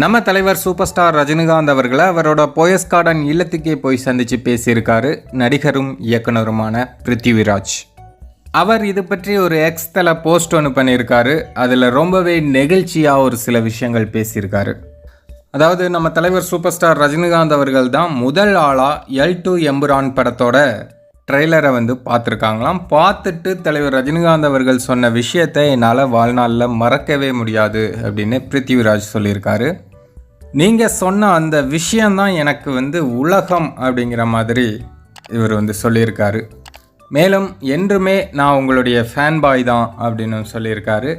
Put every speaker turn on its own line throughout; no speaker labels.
நம்ம தலைவர் super star Rajinikanth அவர்களை அவரோட போயஸ் கார்டன் இல்லத்துக்கே போய் சந்தித்து பேசியிருக்காரு நடிகரும் இயக்குனருமான பிருத்திவிராஜ். அவர் இது பற்றி ஒரு எக்ஸ் தள போஸ்ட் ஒன்று பண்ணியிருக்காரு. அதில் ரொம்பவே நெகிழ்ச்சியாக ஒரு சில விஷயங்கள் பேசியிருக்காரு. அதாவது நம்ம தலைவர் சூப்பர் ஸ்டார் ரஜினிகாந்த் அவர்கள் தான் முதல் ஆளாக L2 எம்புரான் படத்தோட ட்ரெய்லரை பார்த்துருக்காங்களாம். பார்த்துட்டு தலைவர் ரஜினிகாந்த் அவர்கள் சொன்ன விஷயத்தை என்னால் வாழ்நாளில் மறக்கவே முடியாது அப்படின்னு பிருத்திவிராஜ் சொல்லியிருக்காரு. நீங்கள் சொன்ன அந்த விஷயந்தான் எனக்கு உலகம் அப்படிங்கிற மாதிரி இவர் சொல்லியிருக்காரு. மேலும் என்றுமே நான் உங்களுடைய ஃபேன் பாய் தான் அப்படின்னு சொல்லியிருக்காரு.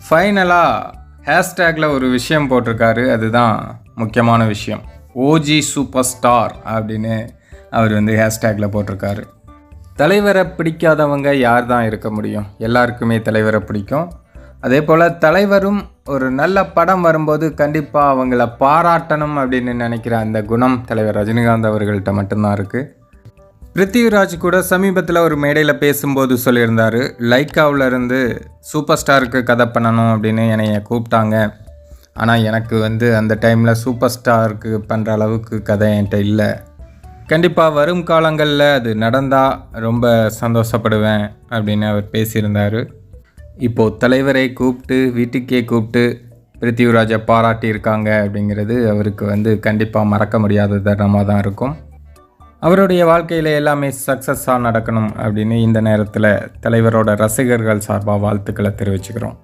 ஃபைனலாக ஹேஷ்டேக்கில் ஒரு விஷயம் போட்டிருக்காரு. அதுதான் முக்கியமான விஷயம். OG சூப்பர் ஸ்டார் அப்படின்னு அவர் ஹேஷ்டேக்கில் போட்டிருக்காரு. தலைவரை பிடிக்காதவங்க யார் தான் இருக்க முடியும்? எல்லாருக்குமே தலைவரை பிடிக்கும். அதே போல் தலைவரும் ஒரு நல்ல படம் வரும்போது கண்டிப்பாக அவங்கள பாராட்டணும் அப்படின்னு நினைக்கிற அந்த குணம் தலைவர் ரஜினிகாந்த் அவர்கள்ட்ட மட்டும்தான் இருக்குது. பிருத்திவிராஜ் கூட சமீபத்தில் ஒரு மேடையில் பேசும்போது சொல்லியிருந்தார், லைக்காவிலேருந்து சூப்பர் ஸ்டாருக்கு கதை பண்ணணும் அப்படின்னு என்னைய கூப்பிட்டாங்க. ஆனால் எனக்கு அந்த டைமில் சூப்பர் ஸ்டாருக்கு பண்ணுற அளவுக்கு கதை என்கிட்ட இல்லை. கண்டிப்பாக வரும் காலங்களில் அது நடந்தால் ரொம்ப சந்தோஷப்படுவேன் அப்படின்னு அவர் பேசியிருந்தார். இப்போது தலைவரை கூப்பிட்டு வீட்டுக்கே கூப்பிட்டு பிருத்திவிராஜை பாராட்டியிருக்காங்க அப்படிங்கிறது அவருக்கு கண்டிப்பாக மறக்க முடியாத தருணமாக தான் இருக்கும். அவருடைய வாழ்க்கையில் எல்லாமே சக்ஸஸாக நடக்கணும் அப்படின்னு இந்த நேரத்தில் தலைவரோட ரசிகர்கள் சார்பாக வாழ்த்துக்களை தெரிவிச்சுக்கிறோம்.